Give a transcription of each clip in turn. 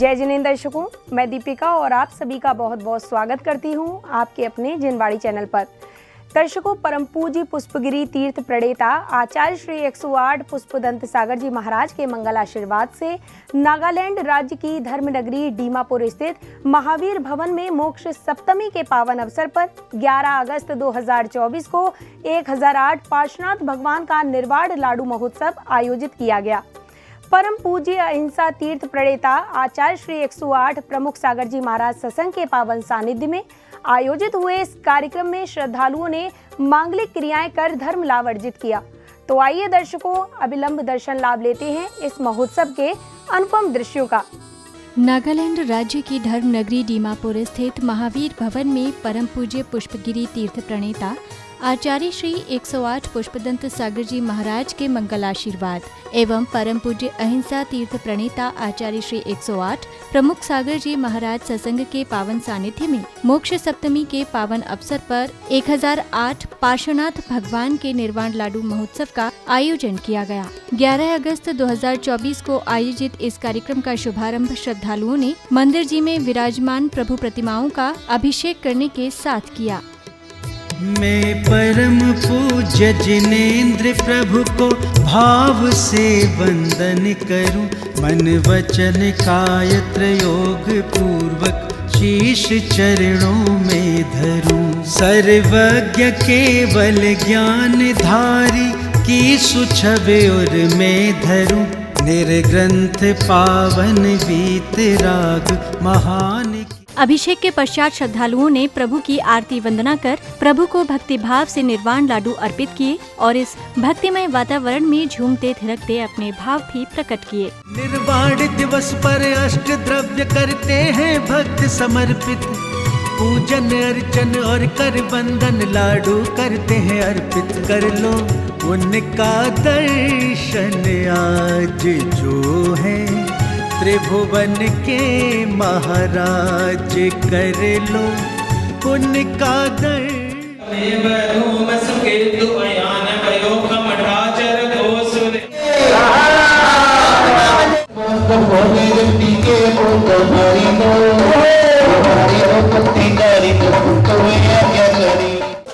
जय जिनेंद्र दर्शकों, मैं दीपिका और आप सभी का बहुत बहुत स्वागत करती हूं आपके अपने जिनवाड़ी चैनल पर। दर्शकों, परम पूज्य पुष्पगिरी तीर्थ प्रणेता आचार्य श्री 108 पुष्पदंत सागर जी महाराज के मंगल आशीर्वाद से नागालैंड राज्य की धर्मनगरी दीमापुर स्थित महावीर भवन में मोक्ष सप्तमी के पावन अवसर पर 11 अगस्त 2024 को 1008 पार्श्वनाथ भगवान का निर्वाण लाडू महोत्सव आयोजित किया गया। परम पूज्य अहिंसा तीर्थ प्रणेता आचार्य श्री 108 प्रमुख सागर जी महाराज सत्संग के पावन सानिध्य में आयोजित हुए इस कार्यक्रम में श्रद्धालुओं ने मांगलिक क्रियाएं कर धर्म लाभ अर्जित किया। तो आइए दर्शकों, अविलंब दर्शन लाभ लेते हैं इस महोत्सव के अनुपम दृश्यों का। नागालैंड राज्य की धर्म नगरी दीमापुर स्थित महावीर भवन में परम पूज्य पुष्पगिरी तीर्थ प्रणेता आचार्य श्री 108 पुष्पदंत सागर जी महाराज के मंगल आशीर्वाद एवं परम पूज्य अहिंसा तीर्थ प्रणेता आचार्य श्री 108 प्रमुख सागर जी महाराज सत्संग के पावन सानिध्य में मोक्ष सप्तमी के पावन अवसर पर 1008 पार्श्वनाथ भगवान के निर्वाण लाडू महोत्सव का आयोजन किया गया। 11 अगस्त 2024 को आयोजित इस कार्यक्रम का शुभारंभ श्रद्धालुओं ने मंदिर जी में विराजमान प्रभु प्रतिमाओं का अभिषेक करने के साथ किया। मैं परम पूज्य जिनेंद्र प्रभु को भाव से वंदन करूं, मन वचन काय त्रयोग पूर्वक शीश चरणों में धरूं। सर्वज्ञ केवल ज्ञान धारी की सुछवे और मैं धरूं, निर्ग्रंथ पावन वीतराग महान। अभिषेक के पश्चात श्रद्धालुओं ने प्रभु की आरती वंदना कर प्रभु को भक्ति भाव से निर्वाण लाडू अर्पित किए और इस भक्तिमय वातावरण में झूमते थिरकते अपने भाव भी प्रकट किए। निर्वाण दिवस पर अष्ट द्रव्य करते हैं भक्त समर्पित, पूजन अर्चन और कर बंधन लाडू करते हैं अर्पित। कर लो उनका दर्शन आज जो है त्रिभुवन के महाराज, कर लो उनका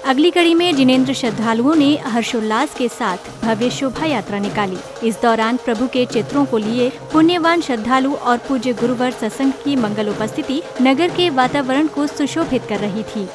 अगली कड़ी में जिनेंद्र श्रद्धालुओं ने हर्षोल्लास के साथ भव्य शोभा यात्रा निकाली। इस दौरान प्रभु के चित्रों को लिए पुण्यवान श्रद्धालु और पूज्य गुरुवर सत्संग की मंगल उपस्थिति नगर के वातावरण को सुशोभित कर रही थी।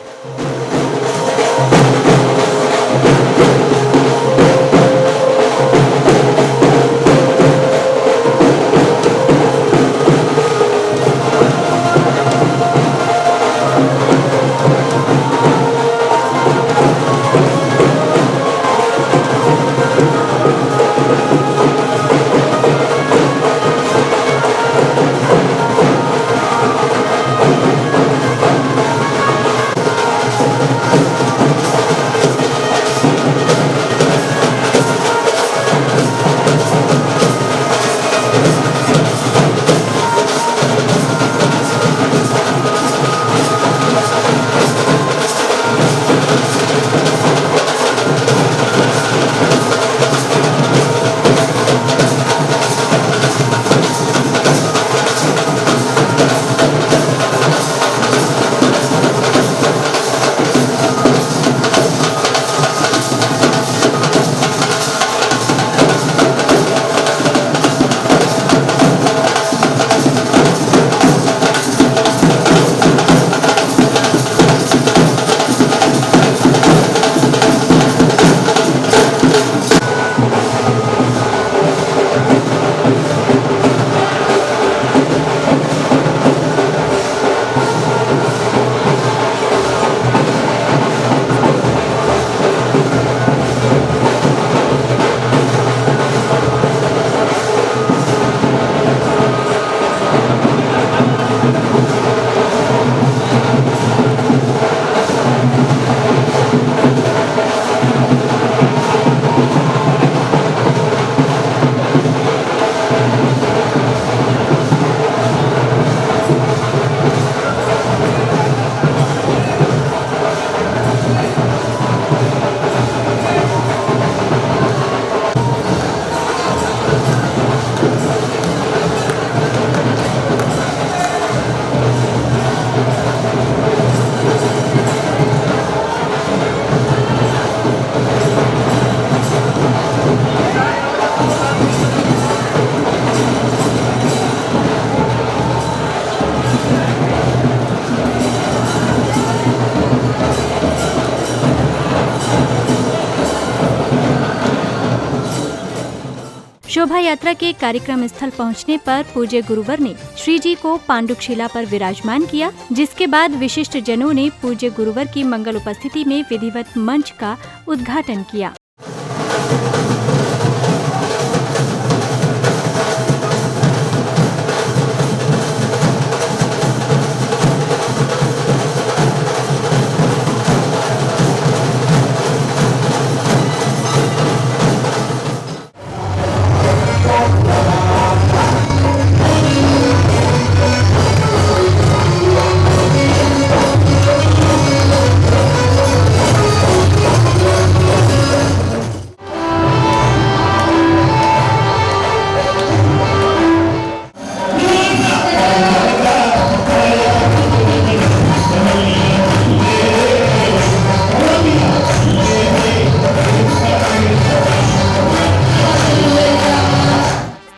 शोभा यात्रा के कार्यक्रम स्थल पहुंचने पर पूज्य गुरुवर ने श्री जी को पांडुक शिला पर विराजमान किया, जिसके बाद विशिष्ट जनों ने पूज्य गुरुवर की मंगल उपस्थिति में विधिवत मंच का उद्घाटन किया।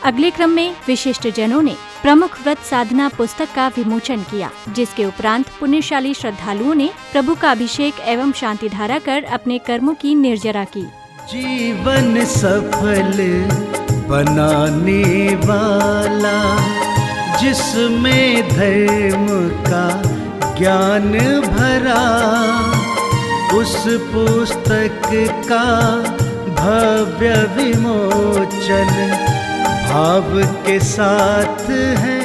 अगले क्रम में विशिष्ट जनों ने प्रमुख व्रत साधना पुस्तक का विमोचन किया, जिसके उपरांत पुण्यशाली श्रद्धालुओं ने प्रभु का अभिषेक एवं शांति धारा कर अपने कर्मों की निर्जरा की। जीवन सफल बनाने वाला, जिसमें धर्म का ज्ञान भरा, उस पुस्तक का भव्य विमोचन भाव के साथ है।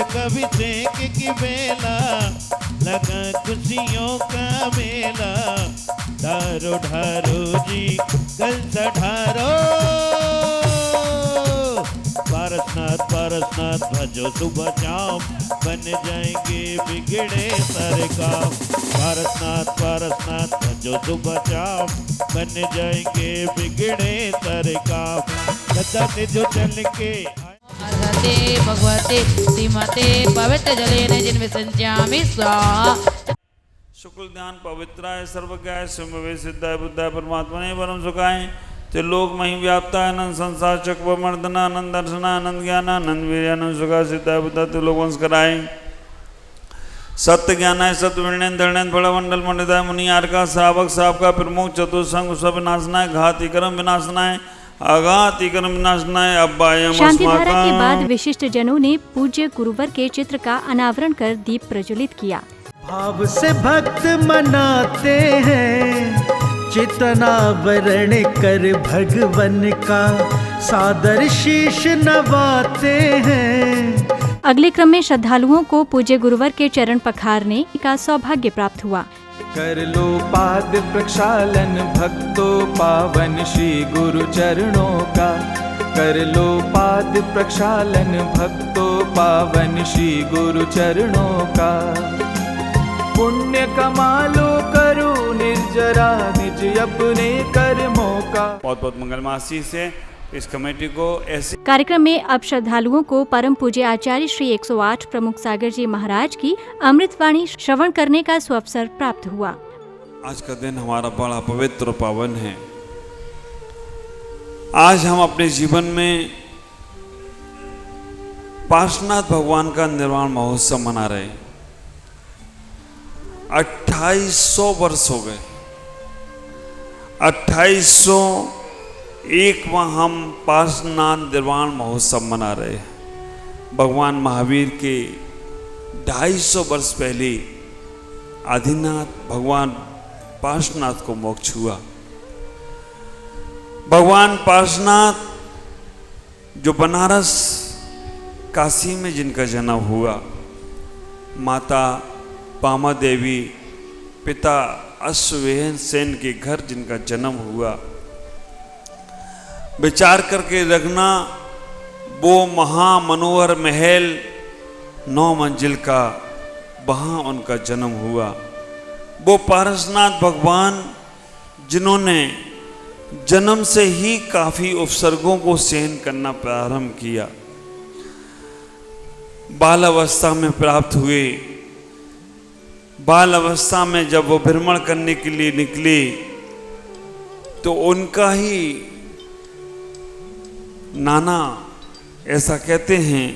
कभी देख की बेला लगा खुशियों का मेला, ढारो ढारो जी कल ढारो, पारसनाथ पारसनाथ भजो सुबह शाम, बन जाएंगे बिगड़े सारे काम। पारसनाथ पारसनाथ भजो सुबह शाम, बन जाएंगे बिगड़े सारे काम। गद्दा से जो चल के अर्हते भगवते श्रीमते पवित्र जलेन जिनमें संचामि स्वाहा। शुक्ल ध्यान पवित्राय सर्वज्ञाय स्वयं सिद्धाय बुद्धाय परमात्मने परम सुखाय, त्रिलोक महि व्याप्ताय अनंत संसार चक्र मर्दना आनंद दर्शना आनंद ज्ञान आनंद वीर्य आनंद सुखा सिद्धाय बुद्धा त्रिलोक वंश कराय। सत्य ज्ञानाय सत्य विनयन धरणन फल मंडल मंडिताय मुनियार का श्रावक साप का प्रमुख चतुर्संग सब विनाशनाय, घाति कर्म विनाशनाय, आघाति कर्म विनाशनाय, अब्बायम शांति धारा के बाद विशिष्ट जनों ने पूज्य गुरुवर के चित्र का अनावरण कर दीप प्रज्वलित किया। भाव से भक्त मनाते हैं, चितनावरण कर भगवन का सादर शीश नवाते हैं। अगले क्रम में श्रद्धालुओं को पूज्य गुरुवर के चरण पखारने का सौभाग्य प्राप्त हुआ। कर लो पाद प्रक्षालन भक्तों पावन श्री गुरु चरणों का, कर लो पाद प्रक्षालन भक्तों पावन श्री गुरु चरणों का। पुण्य कमा लो करो निर्जरा निज अपने कर्मों का। बहुत बहुत मंगलमासी से इस कमेटी को ऐसे कार्यक्रम में अब श्रद्धालुओं को परम पूज्य आचार्य श्री 108 प्रमुख सागर जी महाराज की अमृतवाणी श्रवण करने का सुअवसर प्राप्त हुआ। आज का दिन हमारा बड़ा पवित्र और पावन है। आज हम अपने जीवन में पार्श्वनाथ भगवान का निर्वाण महोत्सव मना रहे हैं। 2800 वर्ष हो गए। 2801वां हम पार्श्वनाथ निर्वाण महोत्सव मना रहे हैं। भगवान महावीर के 250 वर्ष पहले आदिनाथ भगवान पार्श्वनाथ को मोक्ष हुआ। भगवान पार्श्वनाथ जो बनारस काशी में जिनका जन्म हुआ, माता पामा देवी, पिता अश्वसेन सेन के घर जिनका जन्म हुआ, विचार करके रखना वो महामनोहर महल 9 मंजिल का, वहाँ उनका जन्म हुआ। वो पारसनाथ भगवान जिन्होंने जन्म से ही काफ़ी उपसर्गों को सहन करना प्रारंभ किया, बाल अवस्था में प्राप्त हुए। बाल अवस्था में जब वो भ्रमण करने के लिए निकले तो उनका ही नाना, ऐसा कहते हैं,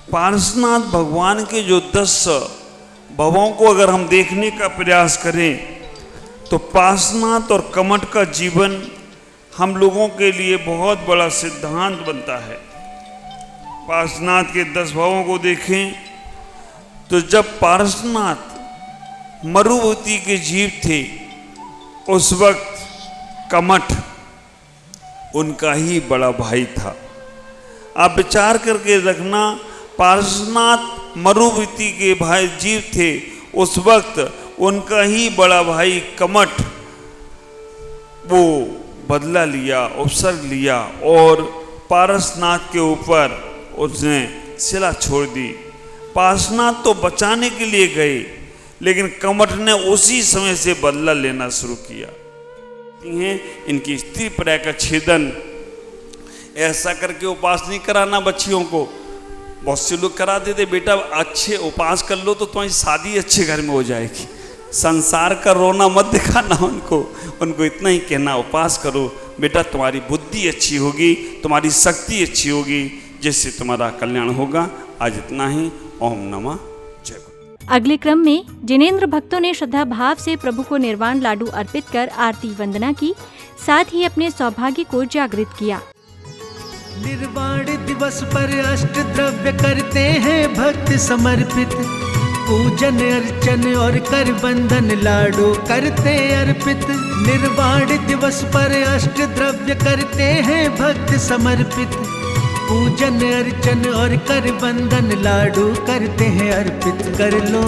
पार्श्वनाथ भगवान के जो 10 भवों को अगर हम देखने का प्रयास करें तो पार्श्वनाथ और कमठ का जीवन हम लोगों के लिए बहुत बड़ा सिद्धांत बनता है। पार्श्वनाथ के 10 भवों को देखें तो जब पार्श्वनाथ मरुभूमि के जीव थे उस वक्त कमठ उनका ही बड़ा भाई था। आप विचार करके रखना, पार्श्वनाथ मरुभूमि के भाई जीव थे उस वक्त उनका ही बड़ा भाई कमठ वो बदला लिया, उपसर्ग लिया और पार्श्वनाथ के ऊपर उसने शिला छोड़ दी। पार्श्वनाथ तो बचाने के लिए गए लेकिन कमठ ने उसी समय से बदला लेना शुरू किया। इनकी स्त्री पर्याय का छेदन, ऐसा करके उपास नहीं कराना बच्चियों को। बहुत से लोग करा देते, बेटा अच्छे उपास कर लो तो तुम्हारी शादी अच्छे घर में हो जाएगी। संसार का रोना मत दिखाना उनको इतना ही कहना, उपास करो बेटा, तुम्हारी बुद्धि अच्छी होगी, तुम्हारी शक्ति अच्छी होगी, जिससे तुम्हारा कल्याण होगा। आज इतना ही। ओम नमः जय गुरु। अगले क्रम में जिनेंद्र भक्तों ने श्रद्धा भाव से प्रभु को निर्वाण लाडू अर्पित कर आरती वंदना की, साथ ही अपने सौभाग्य को जागृत किया। निर्वाण दिवस पर अष्ट द्रव्य करते हैं भक्त समर्पित, पूजन अर्चन और कर बंधन लाडू करते अर्पित। निर्वाण दिवस पर अष्ट द्रव्य करते हैं भक्त समर्पित, पूजन अर्चन और कर बंधन लाडू करते हैं अर्पित। कर लो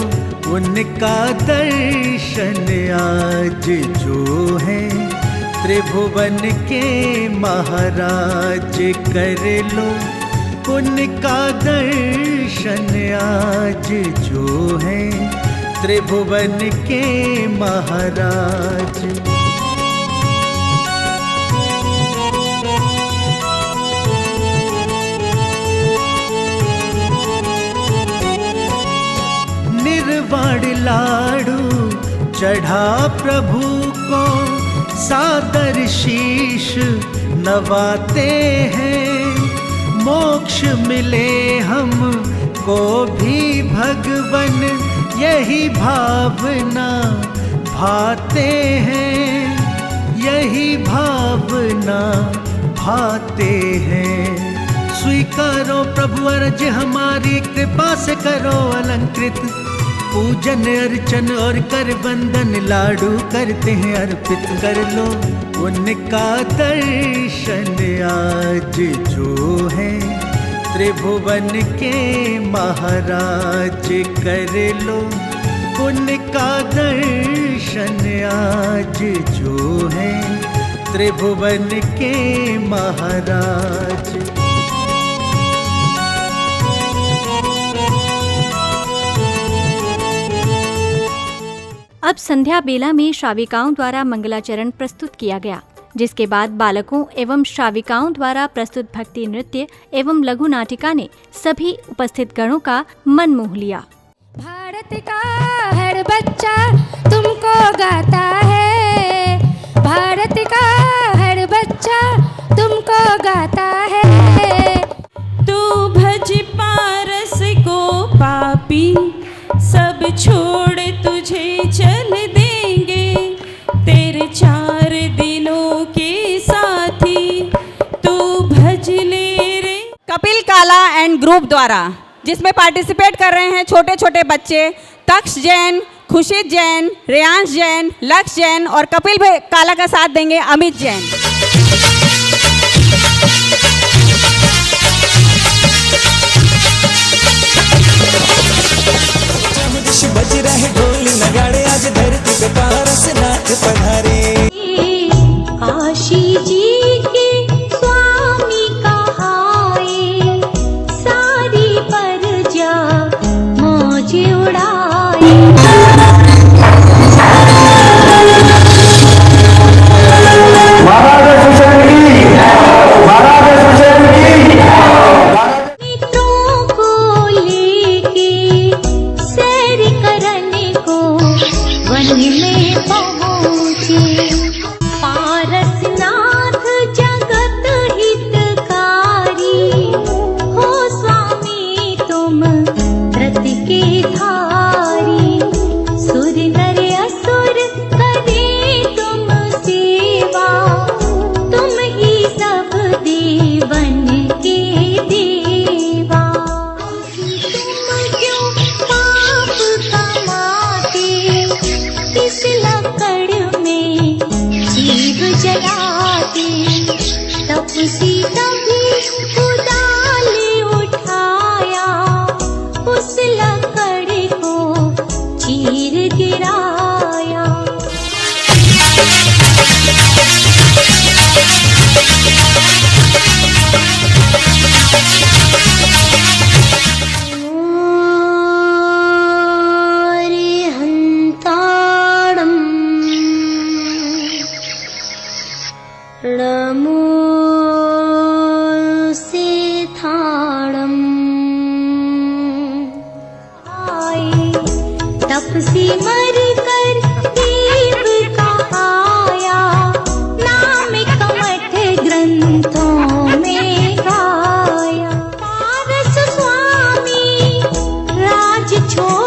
उनका दर्शन आज जो है त्रिभुवन के महाराज, कर लो उनका दर्शन आज जो है त्रिभुवन के महाराज। निर्वाण लाडू चढ़ा प्रभु को, सादर शीश नवाते हैं, मोक्ष मिले हम को भी भगवन यही भावना भाते हैं, यही भावना भाते हैं। स्वीकारो प्रभु अर्ज हमारी, कृपा से करो अलंकृत, पूजन अर्चन और कर बंधन लाडू करते हैं अर्पित। कर लो उनका दर्शन आज जो है त्रिभुवन के महाराज, कर लो उनका दर्शन आज जो है त्रिभुवन के महाराज। अब संध्या बेला में श्राविकाओं द्वारा मंगलाचरण प्रस्तुत किया गया, जिसके बाद बालकों एवं श्राविकाओं द्वारा प्रस्तुत भक्ति नृत्य एवं लघु नाटिका ने सभी उपस्थित गणों का मन मोह लिया। भारत का हर बच्चा तुमको गाता है, भारत का हर बच्चा तुमको गाता है। तू भज पारस को पापी, सब छोड़ तुझे चल देंगे, तेरे 4 दिनों के साथी तू भज ले रे। कपिल काला एंड ग्रुप द्वारा जिसमें पार्टिसिपेट कर रहे हैं छोटे छोटे बच्चे तक्ष जैन, खुशित जैन, रेयांश जैन, लक्ष्य जैन और कपिल काला का साथ देंगे अमित जैन। शीर गिराया। तपसी मर कर दीप का आया, नाम कमठ ग्रंथों में गाया। पारस स्वामी राज छोड़